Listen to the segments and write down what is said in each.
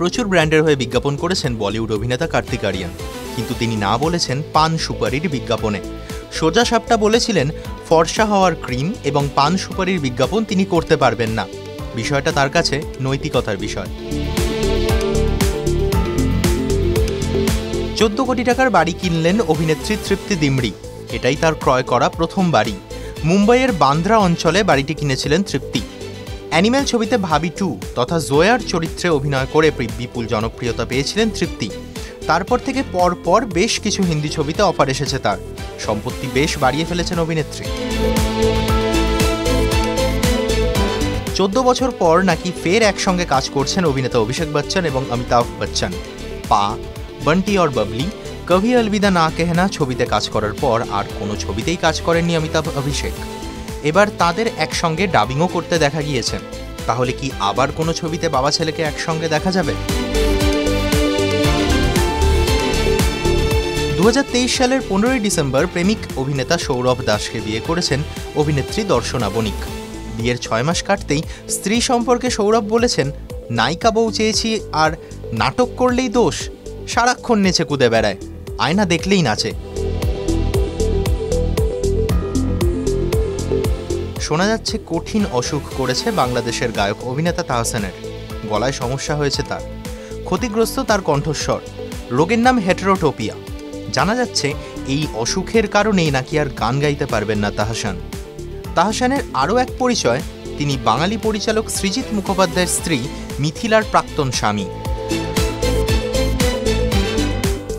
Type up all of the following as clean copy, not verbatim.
প্রচুর ব্র্যান্ডের হয়ে বিজ্ঞাপন করেছেন বলিউড অভিনেতা কার্তিক আরিয়ান, কিন্তু তিনি না বলেছেন পান সুপারির বিজ্ঞাপনে। সোজা সাপটা বলেছিলেন ফর্সা হওয়ার ক্রিম এবং পান সুপারির বিজ্ঞাপন তিনি করতে পারবেন না। বিষয়টা তার কাছে নৈতিকতার বিষয়। 14 কোটি টাকার বাড়ি কিনলেন অভিনেত্রী তৃপ্তি ডিমরি। এটাই তার ক্রয় করা প্রথম বাড়ি। মুম্বাইয়ের বান্দ্রা অঞ্চলে বাড়িটি কিনেছিলেন তৃপ্তি। অ্যানিম্যাল ছবিতে ভাবি 2 তথা জোয়ার চরিত্রে অভিনয় করে বিপুল জনপ্রিয়তা পেয়েছিলেন তৃপ্তি। তারপর থেকে পরপর বেশ কিছু হিন্দি ছবিতে অফার এসেছে তার। সম্পত্তি বেশ বাড়িয়ে ফেলেছেন অভিনেত্রী। 14 বছর পর নাকি ফের একসঙ্গে কাজ করছেন অভিনেতা অভিষেক বচ্চন এবং অমিতাভ বচ্চন। পা, বন্টি और বাবলি, কভি অলবিদা না কেহনা ছবিতে কাজ করার পর আর কোনো ছবিতেই কাজ করেননি অমিতাভ অভিষেক। এবার তাদের একসঙ্গে ডাবিংও করতে দেখা গিয়েছে। তাহলে কি আবার কোনো ছবিতে বাবা ছেলেকে একসঙ্গে দেখা যাবে? 2023 সালের 15 ডিসেম্বর প্রেমিক অভিনেতা সৌরভ দাসকে বিয়ে করেছেন অভিনেত্রী দর্শনা বণিক। বিয়ের 6 মাস কাটতেই স্ত্রী সম্পর্কে সৌরভ বলেছেন, নায়িকা বউ চেয়েছি আর নাটক করলেই দোষ, সারাক্ষণ নেচে কুদে বেড়ায়, আয়না দেখলেই নাচে। শোনা যাচ্ছে কঠিন অসুখ করেছে বাংলাদেশের গায়ক অভিনেতা তাহসানের। গলায় সমস্যা হয়েছে তার, ক্ষতিগ্রস্ত তার কণ্ঠস্বর। রোগের নাম হেটেরোটোপিয়া। জানা যাচ্ছে এই অসুখের কারণেই নাকি আর গান গাইতে পারবেন না তাহসান। তাহসানের আরও এক পরিচয়, তিনি বাঙালি পরিচালক সৃজিত মুখোপাধ্যায়ের স্ত্রী মিথিলার প্রাক্তন স্বামী।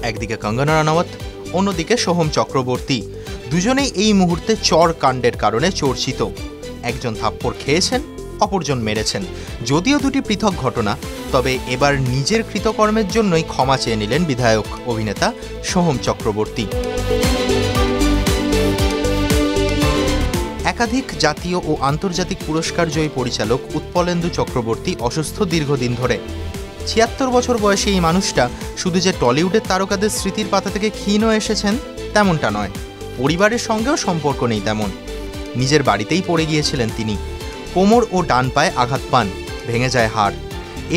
একদিকে কঙ্গনা রানাওয়াত, অন্যদিকে সোহম চক্রবর্তী। দুজনেই এই মুহূর্তে চর কাণ্ডের কারণে চর্চিত। একজন থাপ্পড় খেয়েছেন, অপরজন মেরেছেন। যদিও দুটি পৃথক ঘটনা, তবে এবার নিজের কৃতকর্মের জন্যই ক্ষমা চেয়ে নিলেন বিধায়ক অভিনেতা সোহম চক্রবর্তী। একাধিক জাতীয় ও আন্তর্জাতিক পুরস্কার জয়ী পরিচালক উৎপলেন্দু চক্রবর্তী অসুস্থ দীর্ঘদিন ধরে। 76 বছর বয়সী এই মানুষটা শুধু যে টলিউডের তারকাদের স্মৃতির পাতা থেকে ক্ষীণ হয়ে এসেছেন তেমনটা নয়, পরিবারের সঙ্গেও সম্পর্ক নেই তেমন। নিজের বাড়িতেই পড়ে গিয়েছিলেন তিনি। কোমর ও ডান পায়ে আঘাত পান, ভেঙে যায় হাড়।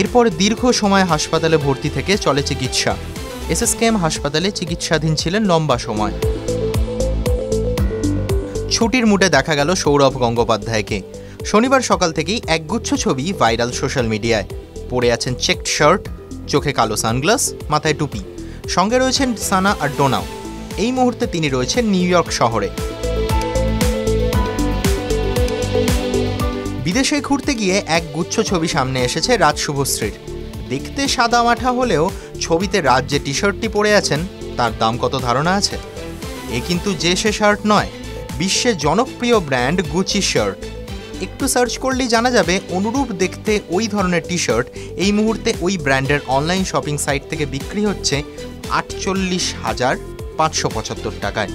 এরপর দীর্ঘ সময় হাসপাতালে ভর্তি থেকে চলে চিকিৎসা। এসএসকেএম হাসপাতালে চিকিৎসাধীন ছিলেন লম্বা সময়। ছুটির মুডে দেখা গেল সৌরভ গঙ্গোপাধ্যায়কে। শনিবার সকাল থেকেই একগুচ্ছ ছবি ভাইরাল সোশ্যাল মিডিয়ায়। পরে আছেন চেকড শার্ট, চোখে কালো সানগ্লাস, মাথায় টুপি। সঙ্গে রয়েছেন সানা আর ডোনাও। এই মুহূর্তে তিনি রয়েছেন নিউ ইয়র্ক শহরে। বিদেশে ঘুরতে গিয়ে এক গুচ্ছ ছবি সামনে এসেছে রাজ শুভশ্রীর। দেখতে সাদা মাঠা হলেও ছবিতে রাজ যে টি শার্টটি পরে আছেন তার দাম কত ধারণা আছে? এ কিন্তু যে সে শার্ট নয়, বিশ্বের জনপ্রিয় ব্র্যান্ড গুচি শার্ট। একটু সার্চ করলেই জানা যাবে অনুরূপ দেখতে ওই ধরনের টি শার্ট এই মুহূর্তে ওই ব্র্যান্ডের অনলাইন শপিং সাইট থেকে বিক্রি হচ্ছে 48,575 টাকায়।